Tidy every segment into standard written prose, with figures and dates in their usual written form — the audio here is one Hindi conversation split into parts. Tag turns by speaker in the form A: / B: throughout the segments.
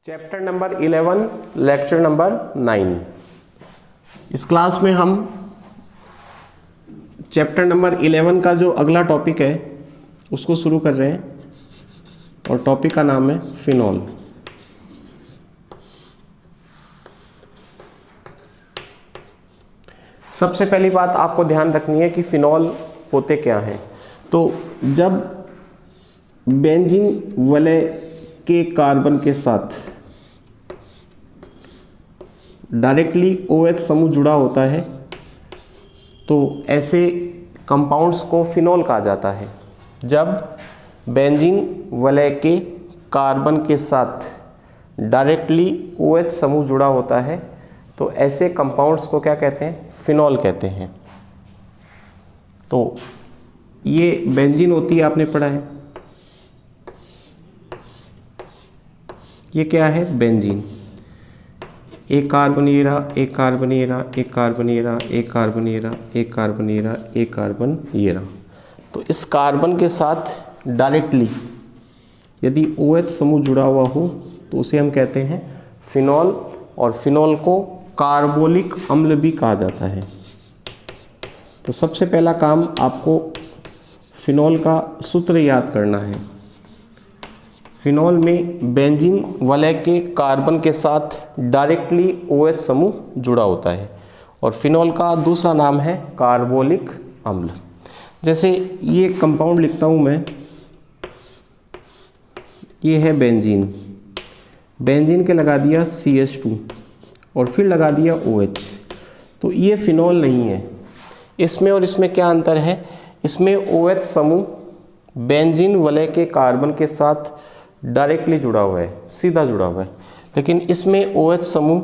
A: Chapter number 11 lecture number 9। इस क्लास में हम चैप्टर नंबर 11 का जो अगला टॉपिक है उसको शुरू कर रहे हैं और टॉपिक का नाम है फिनॉल। सबसे पहली बात आपको ध्यान रखनी है कि फिनॉल होते क्या हैं। तो जब बेंजीन वलय के कार्बन के साथ डायरेक्टली OH समूह जुड़ा होता है तो ऐसे कंपाउंड्स को फिनॉल कहा जाता है। जब बेंजीन वलय के कार्बन के साथ डायरेक्टली OH समूह जुड़ा होता है तो ऐसे कंपाउंड्स को क्या कहते हैं? फिनॉल कहते हैं। तो ये बेंजीन होती है, आपने पढ़ा है। ये क्या है? बेंजीन। एक कार्बन ये रहा, एक कार्बन ये रहा, एक कार्बन ये रहा, एक कार्बन ये रहा, एक कार्बन ये रहा, एक कार्बन ये रहा। तो इस कार्बन के साथ डायरेक्टली यदि OH समूह जुड़ा हुआ हो तो उसे हम कहते हैं फिनॉल, और फिनॉल को कार्बोलिक अम्ल भी कहा जाता है। तो सबसे पहला काम आपको फिनॉल का सूत्र याद करना है। फिनॉल में बेंजीन वलय के कार्बन के साथ डायरेक्टली OH समूह जुड़ा होता है और फिनॉल का दूसरा नाम है कार्बोलिक अम्ल। जैसे ये कंपाउंड लिखता हूँ मैं, ये है बेंजीन। बेंजीन के लगा दिया CH2 और फिर लगा दिया OH। तो ये फिनॉल नहीं है। इसमें और इसमें क्या अंतर है? इसमें OH समूह बेंजीन वलय के कार्बन के साथ डायरेक्टली जुड़ा हुआ है, सीधा जुड़ा हुआ है, लेकिन इसमें OH समूह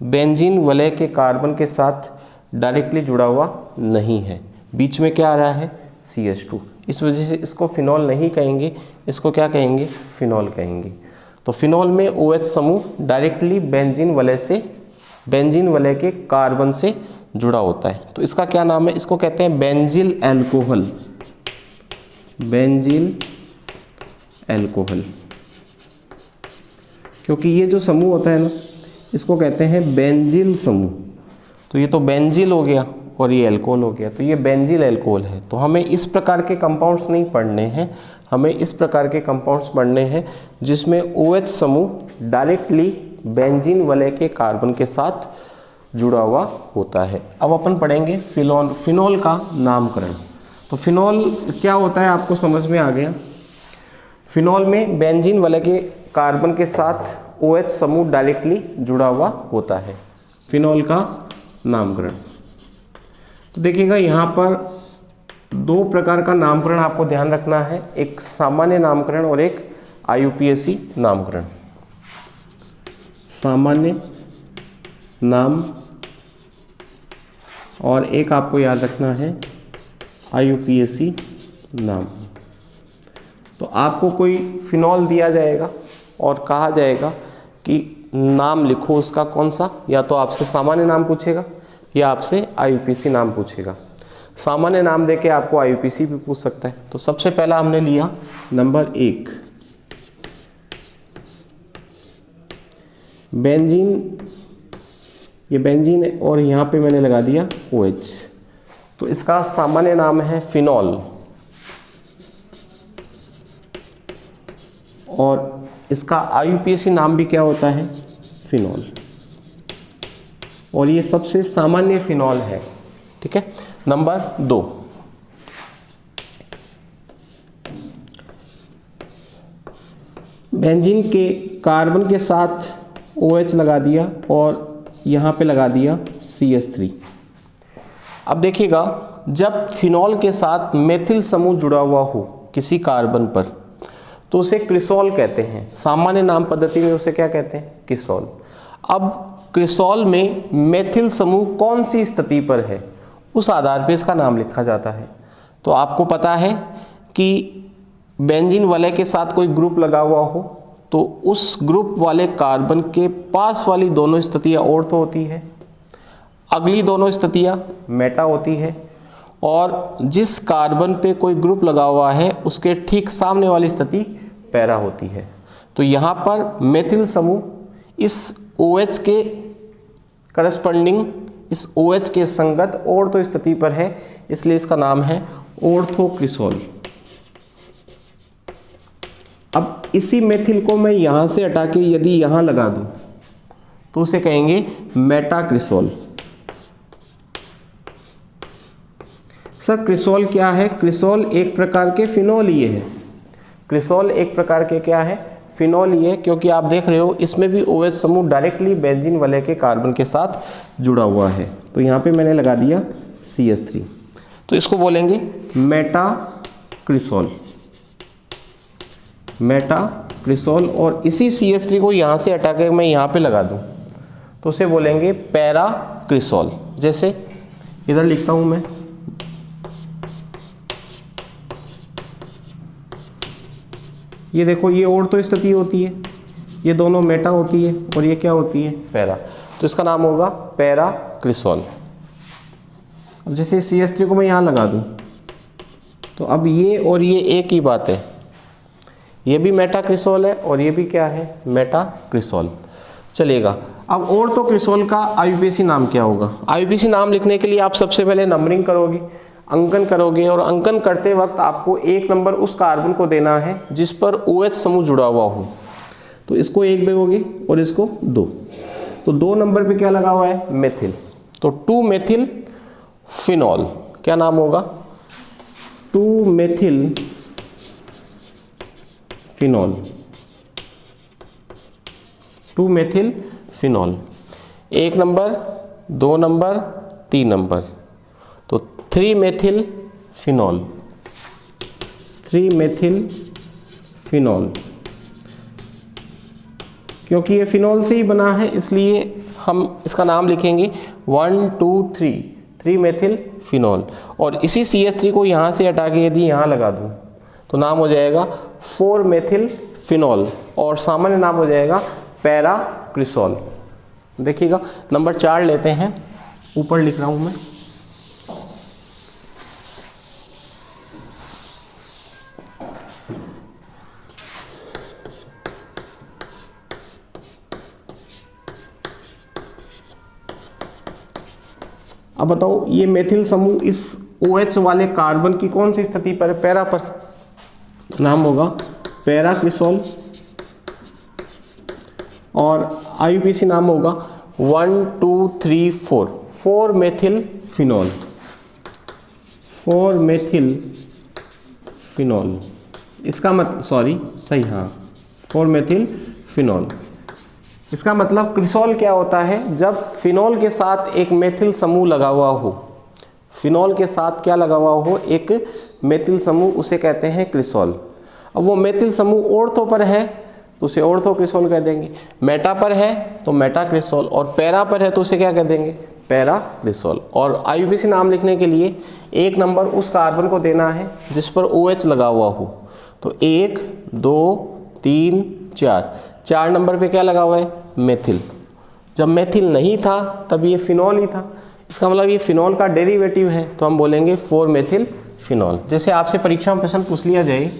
A: बेंजीन वलय के कार्बन के साथ डायरेक्टली जुड़ा हुआ नहीं है। बीच में क्या आ रहा है? CH2। इस वजह से इसको फिनॉल नहीं कहेंगे, इसको क्या कहेंगे? फिनॉल कहेंगे। तो फिनॉल में OH समूह डायरेक्टली बेंजीन वलय के कार्बन से जुड़ा होता है। तो इसका क्या नाम है? इसको कहते हैं बेंजील एल्कोहल। बेंजील एल्कोहल, क्योंकि ये जो समूह होता है ना, इसको कहते हैं बेंजील समूह। तो ये तो बेंजील हो गया और ये एल्कोहल हो गया, तो ये बेंजील एल्कोहल है। तो हमें इस प्रकार के कंपाउंड्स नहीं पढ़ने हैं, हमें इस प्रकार के कंपाउंड्स पढ़ने हैं जिसमें OH समूह डायरेक्टली बेंजीन वलय के कार्बन के साथ जुड़ा हुआ होता है। अब अपन पढ़ेंगे फिनॉल का नामकरण। तो फिनॉल क्या होता है आपको समझ में आ गया। फिनॉल में बेंजीन वलय के कार्बन के साथ OH समूह डायरेक्टली जुड़ा हुआ होता है। फिनॉल का नामकरण तो देखिएगा, यहाँ पर दो प्रकार का नामकरण आपको ध्यान रखना है, एक सामान्य नामकरण और एक IUPAC नामकरण। सामान्य नाम और एक आपको याद रखना है IUPAC नाम। तो आपको कोई फिनॉल दिया जाएगा और कहा जाएगा कि नाम लिखो उसका कौन सा, या तो आपसे सामान्य नाम पूछेगा या आपसे IUPAC नाम पूछेगा। सामान्य नाम देके आपको IUPAC भी पूछ सकता है। तो सबसे पहला हमने लिया नंबर 1 बेंजीन। ये बेंजीन है और यहाँ पे मैंने लगा दिया OH। तो इसका सामान्य नाम है फिनॉल और इसका IUPAC नाम भी क्या होता है? फिनॉल। और ये सबसे सामान्य फिनॉल है। ठीक है। नंबर 2 बेंजीन के कार्बन के साथ OH लगा दिया और यहाँ पे लगा दिया CH3। अब देखिएगा, जब फिनॉल के साथ मेथिल समूह जुड़ा हुआ हो किसी कार्बन पर तो उसे क्रिसॉल कहते हैं। सामान्य नाम पद्धति में उसे क्या कहते हैं? क्रिसॉल। अब क्रिसॉल में मेथिल समूह कौन सी स्थिति पर है, उस आधार पर इसका नाम लिखा जाता है। तो आपको पता है कि बेंजीन वलय के साथ कोई ग्रुप लगा हुआ हो तो उस ग्रुप वाले कार्बन के पास वाली दोनों स्थितियाँ ऑर्थो होती है, अगली दोनों स्थितियाँ मेटा होती है, और जिस कार्बन पे कोई ग्रुप लगा हुआ है उसके ठीक सामने वाली स्थिति पैरा होती है। तो यहाँ पर मेथिल समूह इस OH के करस्पॉन्डिंग, इस OH के संगत ऑर्थो स्थिति पर है, इसलिए इसका नाम है ऑर्थोक्रिसॉल। अब इसी मेथिल को मैं यहाँ से हटा के यदि यहाँ लगा दूँ तो उसे कहेंगे मेटाक्रिसॉल। सर क्रिसॉल क्या है? क्रिसॉल एक प्रकार के फिनोल ही है। क्रिसॉल एक प्रकार के क्या है? फिनोल ही है, क्योंकि आप देख रहे हो इसमें भी OH समूह डायरेक्टली बेंजीन वलय के कार्बन के साथ जुड़ा हुआ है। तो यहाँ पे मैंने लगा दिया CH3, तो इसको बोलेंगे मेटाक्रिसॉल। मेटाक्रिसॉल। और इसी CH3 को यहाँ से हटा के मैं यहाँ पे लगा दूँ तो उसे बोलेंगे पैराक्रिसॉल। जैसे इधर लिखता हूँ मैं, ये देखो ये ऑर्थो स्थिति होती है, ये दोनों मेटा होती है और ये क्या होती है? पैरा। तो इसका नाम होगा पैराक्रिसॉल। अब जैसे CH3 को मैं यहाँ लगा दूँ तो अब ये और ये एक ही बात है, ये भी मेटाक्रिसॉल है और ये भी क्या है? मेटाक्रिसॉल। चलिएगा, अब ऑर्थोक्रिसॉल का IUPAC नाम क्या होगा? IUPAC नाम लिखने के लिए आप सबसे पहले नंबरिंग करोगे, अंकन करोगे, और अंकन करते वक्त आपको 1 नंबर उस कार्बन को देना है जिस पर OH समूह जुड़ा हुआ हो। तो इसको 1 दोगे और इसको 2, तो 2 नंबर पे क्या लगा हुआ है? मेथिल। तो 2 मेथिल फिनॉल। क्या नाम होगा? 2 methyl phenol. 2 methyl phenol. 1 number, 2 number, 3 number, तो 3 मेथिल फिनॉल। 3 methyl phenol. क्योंकि ये फिनॉल से ही बना है इसलिए हम इसका नाम लिखेंगे 1 2 3, 3 मेथिल फिनॉल। और इसी CH3 को यहाँ से हटा के यदि यहाँ लगा दूँ तो नाम हो जाएगा 4 मेथिल फिनॉल, और सामान्य नाम हो जाएगा पैराक्रिसॉल। देखिएगा, नंबर 4 लेते हैं, ऊपर लिख रहा हूँ मैं। अब बताओ ये मेथिल समूह इस OH वाले कार्बन की कौन सी स्थिति पर है? पैरा पर। नाम होगा पैराक्रिसॉल, और IUPAC नाम होगा 1 2 3 4, 4 मेथिल फिनॉल। 4 methyl phenol. इसका सही, हाँ, 4 मेथिल फिनॉल। इसका मतलब क्रिसॉल क्या होता है? जब फिनॉल के साथ एक मेथिल समूह लगा हुआ हो, फिनॉल के साथ क्या लगा हुआ हो? एक मेथिल समूह, उसे कहते हैं क्रिसॉल। अब वो मेथिल समूह ऑर्थो पर है तो उसे ऑर्थोक्रिसॉल कह देंगे, मेटा पर है तो मेटाक्रिसॉल, और पैरा पर है तो उसे क्या कह देंगे? पैराक्रिसॉल। और IUPAC नाम लिखने के लिए 1 नंबर उस कार्बन को देना है जिस पर OH लगा हुआ हो। तो 1 2 3 4, 4 नंबर पे क्या लगा हुआ है? मेथिल। जब मेथिल नहीं था तब ये फिनॉल ही था, इसका मतलब ये फिनॉल का डेरिवेटिव है, तो हम बोलेंगे 4 मेथिल फिनॉल। जैसे आपसे परीक्षा में प्रश्न पूछ लिया जाए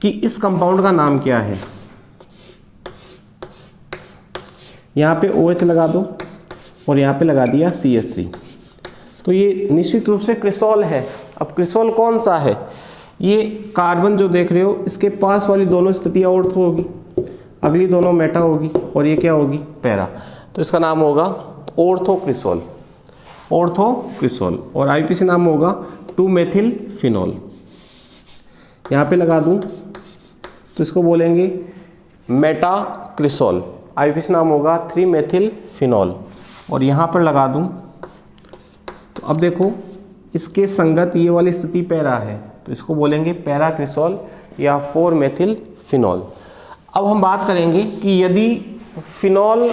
A: कि इस कंपाउंड का नाम क्या है, यहाँ पे OH लगा दो और यहाँ पे लगा दिया CH3, तो ये निश्चित रूप से क्रिसॉल है। अब क्रिसॉल कौन सा है? ये कार्बन जो देख रहे हो इसके पास वाली दोनों स्थितियाँ ऑर्थो होगी, अगली दोनों मेटा होगी, और ये क्या होगी? पैरा। तो इसका नाम होगा ऑर्थोक्रिसॉल। ऑर्थोक्रिसॉल। और IUPAC नाम होगा 2 मेथिल फिनॉल। यहाँ पे लगा दूँ तो इसको बोलेंगे मेटाक्रिसॉल। IUPAC नाम होगा 3 मेथिल फिनॉल। और यहाँ पर लगा दूँ तो अब देखो इसके संगत ये वाली स्थिति पैरा है, तो इसको बोलेंगे पैराक्रिसॉल या 4 मेथिल फिनॉल। अब हम बात करेंगे कि यदि फिनॉल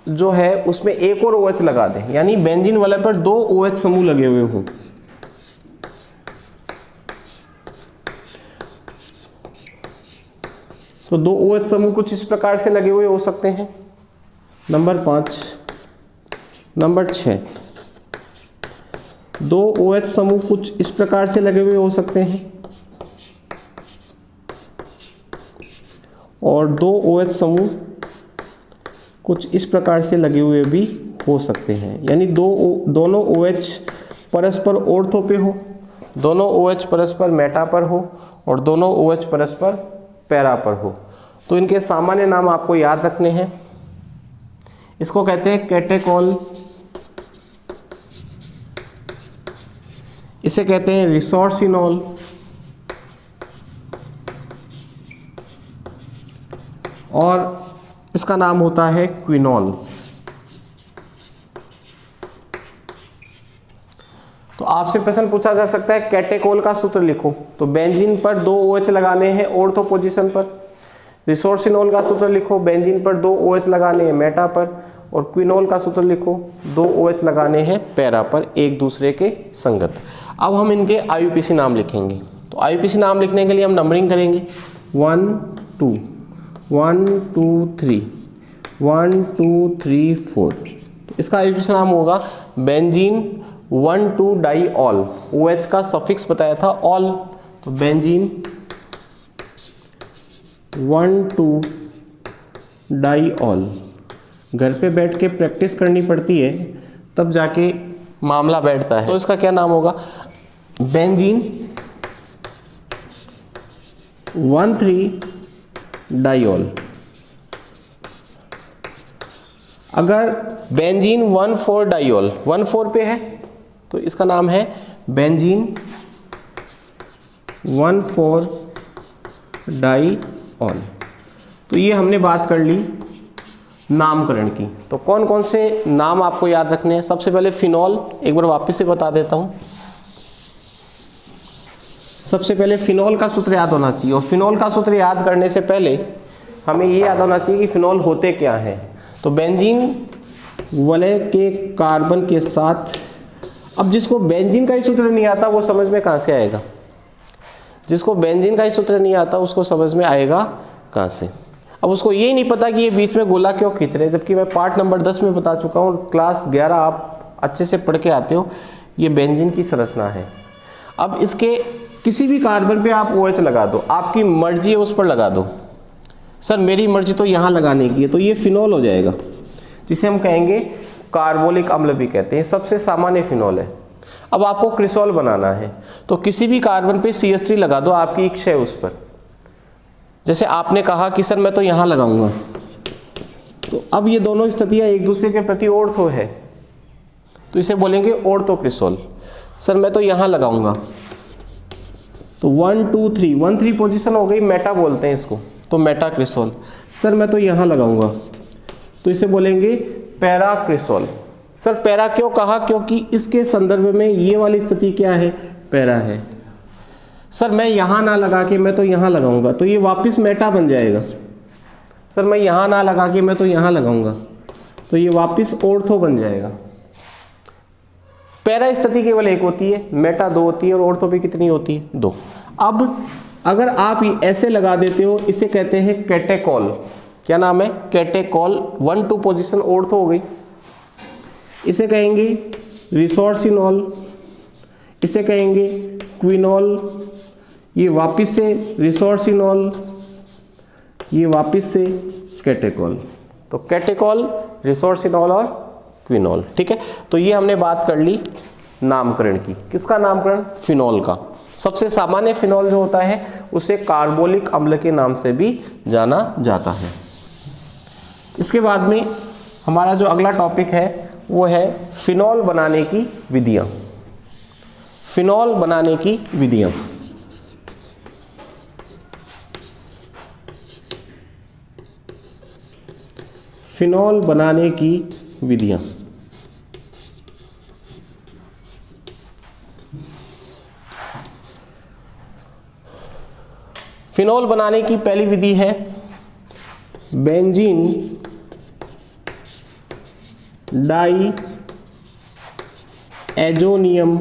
A: जो है उसमें एक और OH लगा दें, यानी बेंजीन वाले पर 2 OH समूह लगे हुए हों, तो 2 OH समूह कुछ इस प्रकार से लगे हुए हो सकते हैं। नंबर 5, नंबर 6, 2 OH समूह कुछ इस प्रकार से लगे हुए हो सकते हैं। और 2 OH समूह कुछ इस प्रकार से लगे हुए भी हो सकते हैं, यानी दोनों OH परस्पर ऑर्थो पे हो, दोनों OH परस्पर मेटा पर हो और दोनों OH परस्पर पैरा पर हो। तो इनके सामान्य नाम आपको याद रखने हैं। इसको कहते हैं कैटेकॉल, इसे कहते हैं रिसोर्सिनॉल, और इसका नाम होता है क्विनॉल। तो आपसे प्रश्न पूछा जा सकता है कैटेकोल का सूत्र लिखो, तो बेंजीन पर 2 OH लगाने हैं ऑर्थो पोजीशन पर। रिसोर्सिनॉल का सूत्र लिखो, बेंजीन पर 2 OH लगाने हैं मेटा पर। और क्विनॉल का सूत्र लिखो, 2 OH लगाने हैं पैरा पर, एक दूसरे के संगत। अब हम इनके IUPAC नाम लिखेंगे। तो IUPAC नाम लिखने के लिए हम नंबरिंग करेंगे 1 2 1 2 3 1 2 3 4। तो इसका IUPAC नाम होगा बेंजीन 1,2 डाइऑल। OH का सफिक्स बताया था ऑल, तो बेंजीन 1,2 डाइऑल। घर पे बैठ के प्रैक्टिस करनी पड़ती है तब जाके मामला बैठता है। तो इसका क्या नाम होगा, बेंजीन 1,3 डाइऑल। अगर बेंजीन 1,4 डाइऑल 1,4 पे है तो इसका नाम है बेंजीन 1,4 डाइऑल। तो ये हमने बात कर ली नामकरण की। तो कौन कौन से नाम आपको याद रखने हैं। सबसे पहले फिनॉल, एक बार वापस से बता देता हूं। सबसे पहले फिनॉल का सूत्र याद होना चाहिए, और फिनॉल का सूत्र याद करने से पहले हमें ये याद होना चाहिए कि फिनॉल होते क्या हैं। तो बेंजीन वलय के कार्बन के साथ, अब जिसको बेंजीन का ही सूत्र नहीं आता वो समझ में कहाँ से आएगा, जिसको बेंजीन का ही सूत्र नहीं आता उसको समझ में आएगा कहाँ से। अब उसको ये नहीं पता कि ये बीच में गोला क्यों खींच रहे हैं, जबकि मैं पार्ट नंबर 10 में बता चुका हूँ, क्लास 11 आप अच्छे से पढ़ के आते हो, ये बेंजीन की संरचना है। अब इसके किसी भी कार्बन पे आप OH लगा दो, आपकी मर्जी है उस पर लगा दो। सर मेरी मर्जी तो यहाँ लगाने की है, तो ये फिनॉल हो जाएगा, जिसे हम कहेंगे कार्बोलिक अम्ल भी कहते हैं। सबसे सामान्य फिनॉल है। अब आपको क्रिसॉल बनाना है, तो किसी भी कार्बन पे CH3 लगा दो, आपकी इच्छा है उस पर। जैसे आपने कहा कि सर मैं तो यहाँ लगाऊंगा, तो अब ये दोनों स्थितियाँ एक दूसरे के प्रति ऑर्थो है, तो इसे बोलेंगे ऑर्थो क्रिसॉल। सर मैं तो यहाँ लगाऊंगा, तो 1 2 3 1 3 पोजीशन हो गई, मेटा बोलते हैं इसको, तो मेटा क्रिसॉल। सर मैं तो यहाँ लगाऊंगा, तो इसे बोलेंगे पैरा क्रिसॉल। सर पैरा क्यों कहा, क्योंकि इसके संदर्भ में ये वाली स्थिति क्या है, पैरा है। सर मैं यहाँ ना लगा के मैं तो यहाँ लगाऊंगा, तो ये वापस मेटा बन जाएगा। सर मैं यहाँ ना लगा के मैं तो यहाँ लगाऊंगा, तो ये वापस ऑर्थो बन जाएगा। पैरा स्थिति केवल एक होती है, मेटा 2 होती है, और ऑर्थो भी कितनी होती है, 2। अब अगर आप ऐसे लगा देते हो, इसे कहते हैं कैटेकॉल। क्या नाम है, कैटेकॉल। 1 2 पोजीशन ऑर्थो हो गई। इसे कहेंगे रिसोर्सिनॉल, इसे कहेंगे क्विनॉल, ये वापस से रिसोर्सिनॉल, ये वापस से कैटेकॉल। तो कैटेकॉल, रिसोर्सिनॉल और क्विनॉल, ठीक है। तो ये हमने बात कर ली नामकरण की। किसका नामकरण, फिनॉल का। सबसे सामान्य फिनॉल जो होता है उसे कार्बोलिक अम्ल के नाम से भी जाना जाता है। इसके बाद में हमारा जो अगला टॉपिक है वो है फिनॉल बनाने की विधियां। फिनॉल बनाने की विधियां। फिनॉल बनाने की विधियां। फिनॉल बनाने की पहली विधि है बेंजीन डाई एजोनियम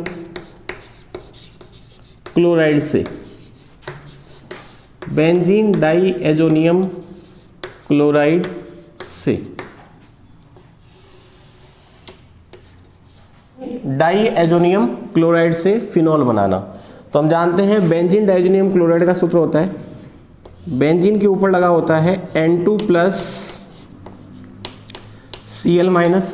A: क्लोराइड से। बेंजीन डाई एजोनियम क्लोराइड से। डाई एजोनियम क्लोराइड से फिनॉल बनाना। तो हम जानते हैं बेंजीन डाइजोनियम क्लोराइड का सूत्र होता है बेंजीन के ऊपर लगा होता है N2 प्लस Cl माइनस।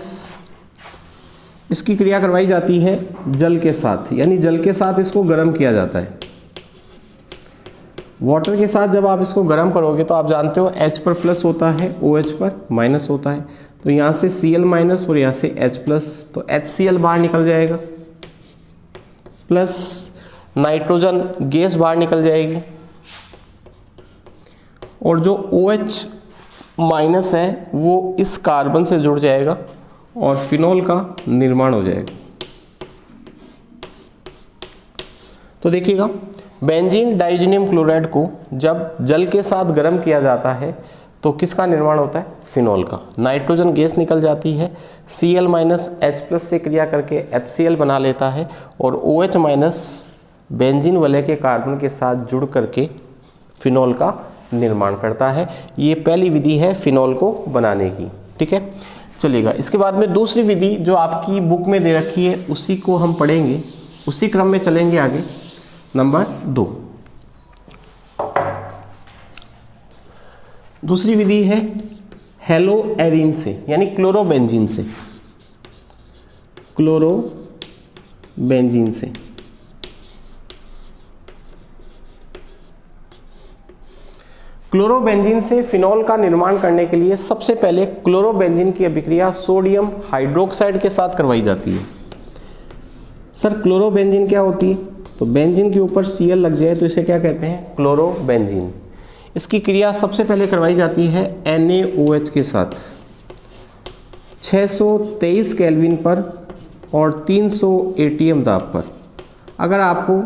A: इसकी क्रिया करवाई जाती है जल के साथ, यानी जल के साथ इसको गर्म किया जाता है। वाटर के साथ जब आप इसको गर्म करोगे तो आप जानते हो H पर प्लस होता है, OH पर माइनस होता है। तो यहाँ से Cl माइनस और यहाँ से H प्लस, तो HCl बाहर निकल जाएगा, प्लस नाइट्रोजन गैस बाहर निकल जाएगी, और जो OH माइनस है वो इस कार्बन से जुड़ जाएगा और फिनोल का निर्माण हो जाएगा। तो देखिएगा, बेंजीन डाइजीनियम क्लोराइड को जब जल के साथ गर्म किया जाता है तो किसका निर्माण होता है? फिनोल का। नाइट्रोजन गैस निकल जाती है, Cl माइनस H प्लस से क्रिया करके HCl बना लेता है, और OH माइनस बेंजीन वलय के कार्बन के साथ जुड़ करके फिनोल का निर्माण करता है। ये पहली विधि है फिनोल को बनाने की, ठीक है। चलिएगा, इसके बाद में दूसरी विधि जो आपकी बुक में दे रखी है उसी को हम पढ़ेंगे, उसी क्रम में चलेंगे आगे। नंबर 2, दूसरी विधि है हेलोएरीन से, यानी क्लोरोबेंजीन से। क्लोरोबेंजीन से क्लोरोबेंजीन से फिनोल का निर्माण करने के लिए सबसे पहले क्लोरोबेंजीन की अभिक्रिया सोडियम हाइड्रोक्साइड के साथ करवाई जाती है। सर क्लोरोबेंजीन क्या होती है? तो बेंजीन के ऊपर Cl लग जाए तो इसे क्या कहते हैं? क्लोरोबेंजीन। इसकी क्रिया सबसे पहले करवाई जाती है NaOH के साथ 623 केल्विन पर और 300 ATM दाब पर। अगर आपको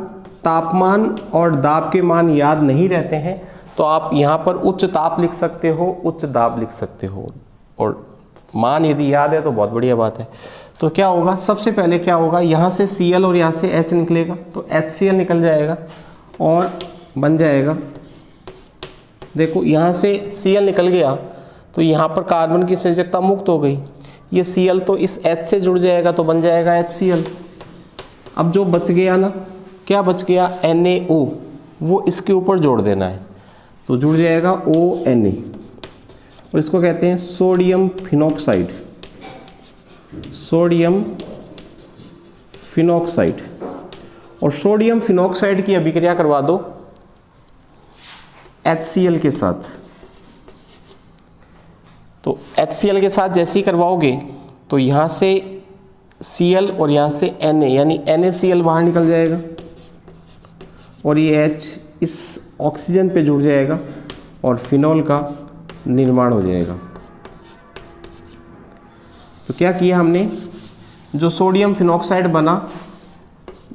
A: तापमान और दाब के मान याद नहीं रहते हैं तो आप यहाँ पर उच्च ताप लिख सकते हो, उच्च दाब लिख सकते हो, और मान यदि याद है तो बहुत बढ़िया बात है। तो क्या होगा, सबसे पहले क्या होगा, यहाँ से Cl और यहाँ से H निकलेगा, तो HCl निकल जाएगा और बन जाएगा, देखो यहाँ से Cl निकल गया तो यहाँ पर कार्बन की संयोजकता मुक्त हो गई। ये Cl तो इस H से जुड़ जाएगा तो बन जाएगा HCl। अब जो बच गया ना, क्या बच गया? NaO, वो इसके ऊपर जोड़ देना है तो जुड़ जाएगा ONa, और इसको कहते हैं सोडियम फिनॉक्साइड। सोडियम फिनॉक्साइड, और सोडियम फिनॉक्साइड की अभिक्रिया करवा दो HCl के साथ। तो HCl के साथ जैसे ही करवाओगे तो यहाँ से Cl और यहाँ से Na, यानी NaCl बाहर निकल जाएगा और ये H इस ऑक्सीजन पे जुड़ जाएगा और फिनोल का निर्माण हो जाएगा। तो क्या किया हमने, जो सोडियम फिनॉक्साइड बना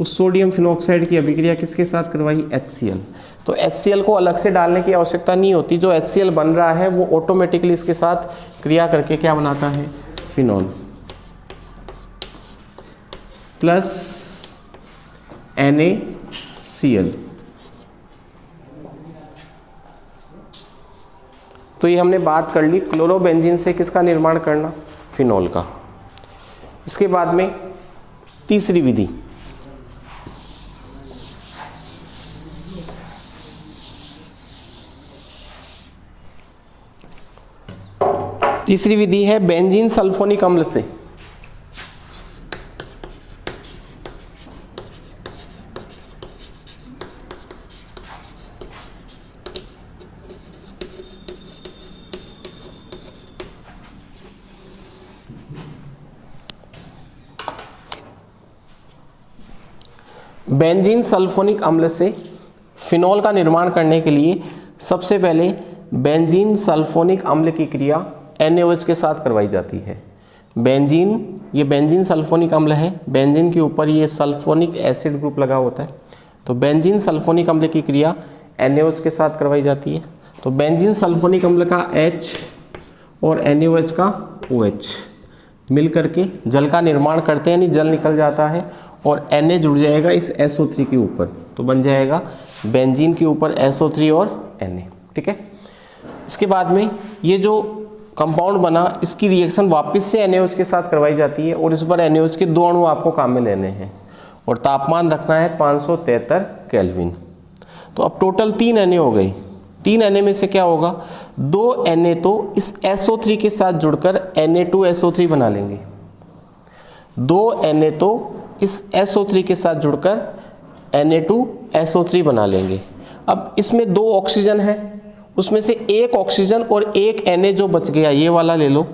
A: उस सोडियम फिनॉक्साइड की अभिक्रिया किसके साथ करवाई? HCl। तो HCl को अलग से डालने की आवश्यकता नहीं होती, जो HCl बन रहा है वो ऑटोमेटिकली इसके साथ क्रिया करके क्या बनाता है? Phenol plus NaCl। तो ये हमने बात कर ली क्लोरोबेंजीन से किसका निर्माण करना? फिनोल का। इसके बाद में तीसरी विधि, तीसरी विधि है बेंजीन सल्फोनिक अम्ल से। बेंजीन सल्फोनिक अम्ल से फिनोल का निर्माण करने के लिए सबसे पहले बेंजीन सल्फोनिक अम्ल की क्रिया NaOH के साथ करवाई जाती है। बेंजीन, ये बेंजीन सल्फोनिक अम्ल है, बेंजीन के ऊपर ये सल्फोनिक एसिड ग्रुप लगा होता है, तो बेंजीन सल्फोनिक अम्ल की क्रिया NaOH के साथ करवाई जाती है। तो बेंजीन सल्फोनिक अम्ल का H और NaOH का OH मिल करके जल का निर्माण करते हैं, यानी जल निकल जाता है और Na जुड़ जाएगा इस SO3 के ऊपर, तो बन जाएगा बेंजीन के ऊपर SO3 और Na, ठीक है। इसके बाद में ये जो कंपाउंड बना, इसकी रिएक्शन वापस से NaOH के साथ करवाई जाती है और इस बार NaOH के 2 अणु आपको काम में लेने हैं और तापमान रखना है 573 केल्विन। तो अब टोटल 3 Na हो गई, 3 Na में से क्या होगा, 2 Na तो इस SO3 के साथ जुड़कर Na2SO3 बना लेंगे, 2 Na तो इस SO3 के साथ जुड़कर Na2SO3 बना लेंगे। अब इसमें 2 ऑक्सीजन है, उसमें से एक ऑक्सीजन और एक Na जो बच गया, ये वाला ले लो,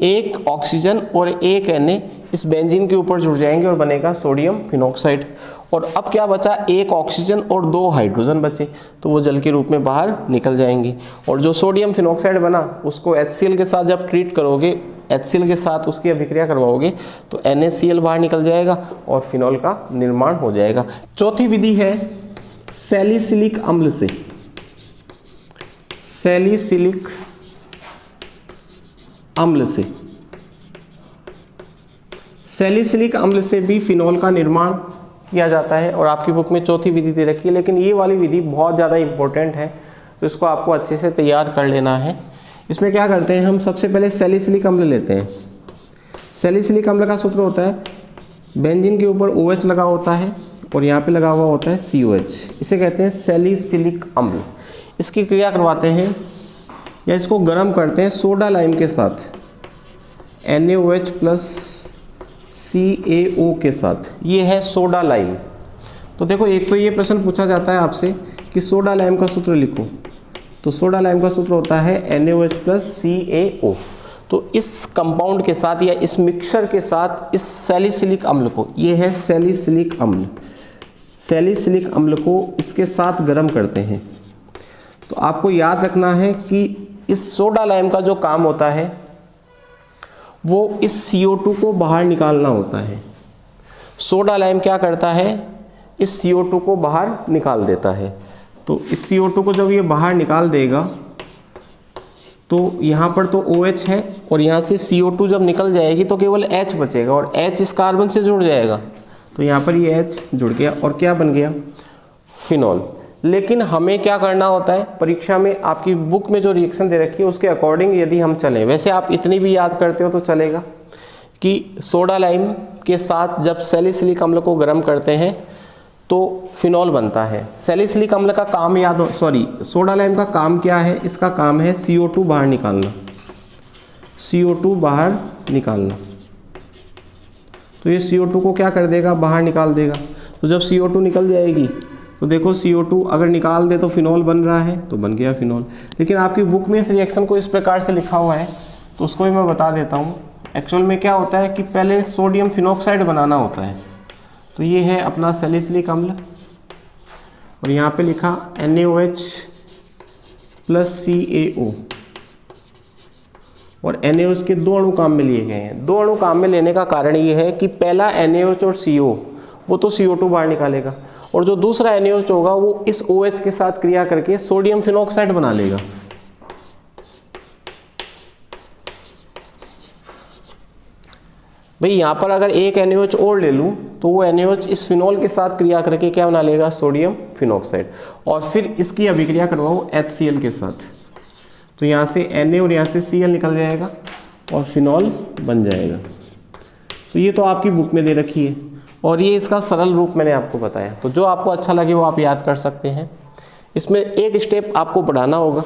A: एक ऑक्सीजन और एक Na इस बेंजीन के ऊपर जुड़ जाएंगे और बनेगा सोडियम फिनॉक्साइड। और अब क्या बचा, एक ऑक्सीजन और 2 हाइड्रोजन बचे, तो वो जल के रूप में बाहर निकल जाएंगे। और जो सोडियम फिनॉक्साइड बना उसको HCl के साथ जब ट्रीट करोगे, HCl के साथ उसकी अभिक्रिया करवाओगे तो NaCl बाहर निकल जाएगा और फिनॉल का निर्माण हो जाएगा। चौथी विधि है सैलिसिलिक अम्ल से। सैलिसिलिक अम्ल से, सैलिसिलिक अम्ल से भी फिनॉल का निर्माण किया जाता है और आपकी बुक में चौथी विधि दे रखी है, लेकिन ये वाली विधि बहुत ज़्यादा इंपॉर्टेंट है, तो इसको आपको अच्छे से तैयार कर लेना है। इसमें क्या करते हैं हम, सबसे पहले सैलिसिलिक अम्ल लेते हैं। सैलिसिलिक अम्ल का सूत्र होता है, बेंजीन के ऊपर OH लगा होता है और यहाँ पे लगा हुआ होता है COH, इसे कहते हैं सैलिसिलिक अम्ल। इसकी क्रिया करवाते हैं या इसको गर्म करते हैं सोडा लाइम के साथ, NaOH प्लस CaO के साथ, ये है सोडा लाइम। तो देखो, एक तो ये प्रश्न पूछा जाता है आपसे कि सोडा लाइम का सूत्र लिखो, तो सोडा लाइम का सूत्र होता है NaOH प्लस CaO। तो इस कंपाउंड के साथ या इस मिक्सचर के साथ इस सैलिसिलिक अम्ल को, ये है सैलिसिलिक अम्ल, सैलिसिलिक अम्ल को इसके साथ गर्म करते हैं। तो आपको याद रखना है कि इस सोडा लाइम का जो काम होता है वो इस CO2 को बाहर निकालना होता है। सोडा लाइम क्या करता है, इस CO2 को बाहर निकाल देता है। तो इस CO2 को जब ये बाहर निकाल देगा तो यहाँ पर तो OH है और यहाँ से CO2 जब निकल जाएगी तो केवल H बचेगा और H इस कार्बन से जुड़ जाएगा, तो यहाँ पर ये H जुड़ गया और क्या बन गया, फिनॉल। लेकिन हमें क्या करना होता है, परीक्षा में आपकी बुक में जो रिएक्शन दे रखी है उसके अकॉर्डिंग यदि हम चलें, वैसे आप इतनी भी याद करते हो तो चलेगा कि सोडा लाइम के साथ जब सैलिसिलिक अम्ल को गर्म करते हैं तो फिनॉल बनता है। सैलिसिलिक अम्ल का काम याद हो, सोडा लाइम का काम क्या है, इसका काम है CO2 बाहर निकालना, CO2 बाहर निकालना। तो ये CO2 को क्या कर देगा, बाहर निकाल देगा। तो जब CO2 निकल जाएगी तो देखो CO2 अगर निकाल दे तो फिनॉल बन रहा है, तो बन गया फिनॉल। लेकिन आपकी बुक में इस रिएक्शन को इस प्रकार से लिखा हुआ है, तो उसको भी मैं बता देता हूँ। एक्चुअल में क्या होता है कि पहले सोडियम फिनॉक्साइड बनाना होता है। तो ये है अपना सैलिसिलिक अम्ल और यहाँ पे लिखा NaOH प्लस CaO और NaOH के 2 अणु काम में लिए गए हैं। 2 अणु काम में लेने का कारण ये है कि पहला NaOH और CO वो तो CO2 बाहर निकालेगा और जो दूसरा NaOH होगा वो इस OH के साथ क्रिया करके सोडियम फिनॉक्साइड बना लेगा। भाई यहाँ पर अगर एक NaOH और ले लूँ तो वो NaOH इस फिनॉल के साथ क्रिया करके क्या बना लेगा, सोडियम फिनॉक्साइड, और फिर इसकी अभिक्रिया करवाओ HCl के साथ, तो यहाँ से Na और यहाँ से Cl निकल जाएगा और फिनॉल बन जाएगा। तो ये तो आपकी बुक में दे रखी है और ये इसका सरल रूप मैंने आपको बताया। तो जो आपको अच्छा लगे वो आप याद कर सकते हैं। इसमें एक स्टेप आपको बढ़ाना होगा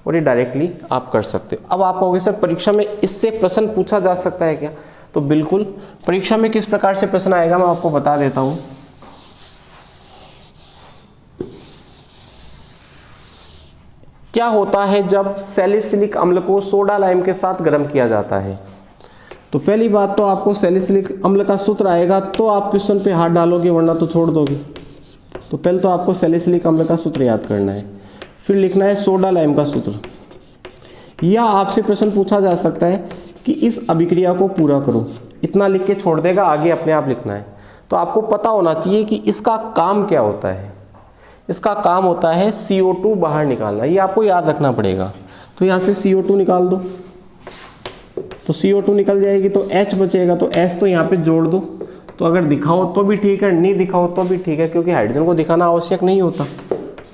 A: और ये डायरेक्टली आप कर सकते हो। अब आप कहोगे सर परीक्षा में इससे प्रश्न पूछा जा सकता है क्या, तो बिल्कुल परीक्षा में किस प्रकार से प्रश्न आएगा मैं आपको बता देता हूँ। क्या होता है जब सैलिसिलिक अम्ल को सोडा लाइम के साथ गर्म किया जाता है, तो पहली बात तो आपको सैलिसिलिक अम्ल का सूत्र आएगा तो आप क्वेश्चन पे हाथ डालोगे, वरना तो छोड़ दोगे। तो पहले तो आपको सैलिसिलिक अम्ल का सूत्र याद करना है, फिर लिखना है सोडा लाइम का सूत्र, या आपसे प्रश्न पूछा जा सकता है कि इस अभिक्रिया को पूरा करो, इतना लिख के छोड़ देगा, आगे अपने आप लिखना है। तो आपको पता होना चाहिए कि इसका काम क्या होता है। इसका काम होता है CO2 बाहर निकालना, ये आपको याद रखना पड़ेगा। तो यहाँ से CO2 निकाल दो, तो CO2 निकल जाएगी तो H बचेगा, तो H तो यहाँ पे जोड़ दो। तो अगर दिखाओ तो भी ठीक है, नहीं दिखाओ तो भी ठीक है, क्योंकि हाइड्रोजन को दिखाना आवश्यक नहीं होता।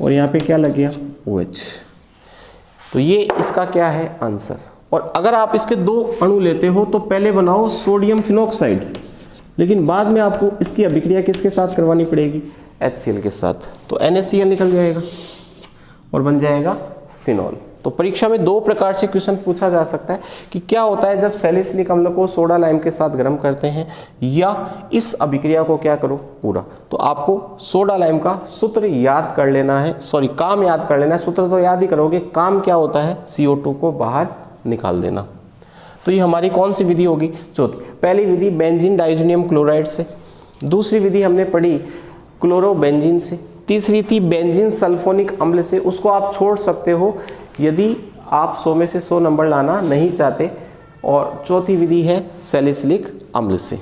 A: और यहाँ पे क्या लग गया, OH। तो ये इसका क्या है आंसर। और अगर आप इसके 2 अणु लेते हो तो पहले बनाओ सोडियम फिनॉक्साइड, लेकिन बाद में आपको इसकी अभिक्रिया किसके साथ करवानी पड़ेगी, HCl के साथ। तो NaCl निकल जाएगा और बन जाएगा फिनॉल। तो परीक्षा में दो प्रकार से क्वेश्चन पूछा जा सकता है कि क्या होता है जब सैलिसिलिक अम्ल को सोडा लाइम के साथ गर्म करते हैं, या इस अभिक्रिया को क्या करो पूरा। तो आपको सोडा लाइम का सूत्र याद कर लेना है, सॉरी काम याद कर लेना है, सूत्र तो याद ही करोगे, काम क्या होता है CO2 को बाहर निकाल देना। तो ये हमारी कौन सी विधि होगी, चौथी। पहली विधि बेंजीन डाइजोनियम क्लोराइड से, दूसरी विधि हमने पढ़ी क्लोरोबेंजीन से, तीसरी थी बेंजीन सल्फोनिक अम्ल से, उसको आप छोड़ सकते हो यदि आप 100 में से 100 नंबर लाना नहीं चाहते, और चौथी विधि है सैलिसिलिक अम्ल से।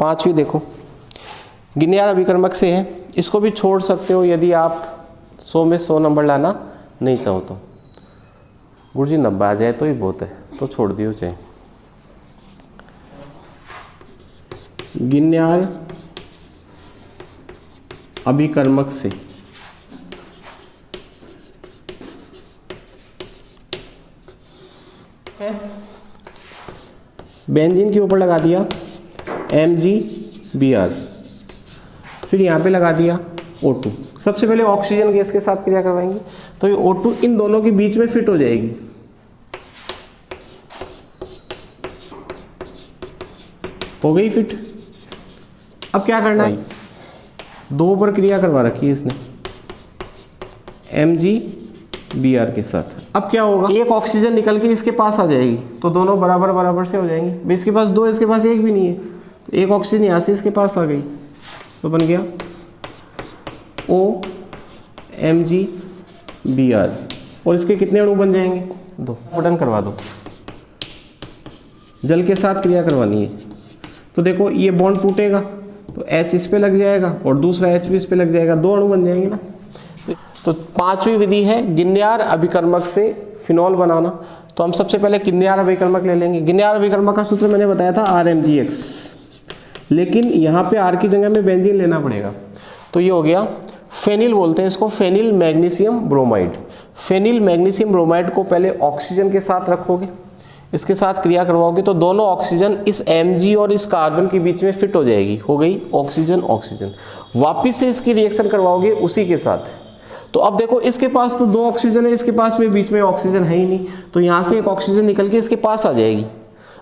A: पांचवी देखो गिनियार अभिकर्मक से है, इसको भी छोड़ सकते हो यदि आप 100 में 100 नंबर लाना नहीं चाहो तो। गुरुजी 90 आ जाए तो ही बहुत है, तो छोड़ दियो चाहे। गिनियार अभिकर्मक से बेंजीन के ऊपर लगा दिया MgBr, फिर यहाँ पे लगा दिया O2। सबसे पहले ऑक्सीजन गैस के साथ क्रिया करवाएंगे, तो ये O2 इन दोनों के बीच में फिट हो जाएगी, हो गई फिट। अब क्या करना है, दो पर क्रिया करवा रखी है इसने MgBr के साथ। अब क्या होगा, एक ऑक्सीजन निकल के इसके पास आ जाएगी, तो दोनों बराबर बराबर से हो जाएंगे। इसके पास दो, इसके पास एक भी नहीं है, तो एक ऑक्सीजन यहाँ से इसके पास आ गई, तो बन गया OMgBr, और इसके कितने अणु बन जाएंगे, 2। बटन करवा दो, जल के साथ क्रिया करवानी है। तो देखो ये बॉन्ड टूटेगा तो H इस पे लग जाएगा और दूसरा H भी इस पे लग जाएगा, 2 अणु बन जाएंगे ना। तो पांचवी विधि है गिनियार अभिकर्मक से फिनॉल बनाना। तो हम सबसे पहले गिनियार अभिकर्मक ले लेंगे। गिनियार अभिकर्मक का सूत्र मैंने बताया था RMgX, लेकिन यहाँ पे R की जगह में बेंजीन लेना पड़ेगा। तो ये हो गया फेनिल, बोलते हैं इसको phenyl magnesium bromide. Phenyl magnesium bromide को पहले ऑक्सीजन के साथ रखोगे, इसके साथ क्रिया करवाओगे तो दोनों ऑक्सीजन इस Mg और इस कार्बन के बीच में फिट हो जाएगी, हो गई ऑक्सीजन ऑक्सीजन। वापिस से इसकी रिएक्शन करवाओगे उसी के साथ। तो अब देखो इसके पास तो 2 ऑक्सीजन है, इसके पास में बीच में ऑक्सीजन है ही नहीं, तो यहाँ से एक ऑक्सीजन निकल के इसके पास आ जाएगी।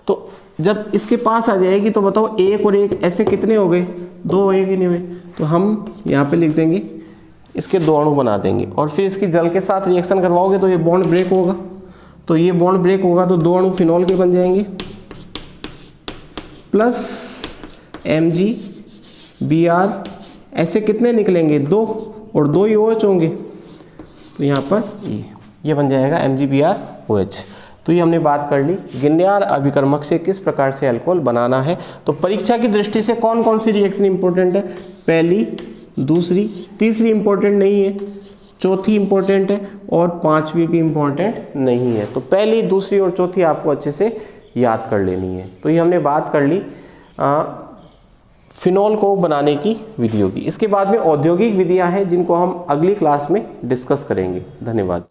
A: तो जब इसके पास आ जाएगी तो बताओ 1 और 1 ऐसे कितने हो गए, 2 एक ही नहीं हुए। तो हम यहाँ पे लिख देंगे इसके 2 अणु बना देंगे, और फिर इसकी जल के साथ रिएक्शन करवाओगे तो ये बॉन्ड ब्रेक होगा। तो ये बॉन्ड ब्रेक होगा तो 2 अणु फिनॉल के बन जाएंगे, प्लस MgBr, ऐसे कितने निकलेंगे, 2, और 2 ही OH होंगे, तो यहाँ पर ये बन जाएगा MgBrOH। तो ये हमने बात कर ली गिनियार अभिकर्मक से किस प्रकार से अल्कोहल बनाना है। तो परीक्षा की दृष्टि से कौन कौन सी रिएक्शन इंपॉर्टेंट है, पहली, दूसरी, तीसरी इंपॉर्टेंट नहीं है, चौथी इंपॉर्टेंट है, और पांचवी भी इंपॉर्टेंट नहीं है। तो पहली, दूसरी और चौथी आपको अच्छे से याद कर लेनी है। तो ये हमने बात कर ली फिनॉल को बनाने की विधियों की। इसके बाद में औद्योगिक विधियां हैं जिनको हम अगली क्लास में डिस्कस करेंगे। धन्यवाद।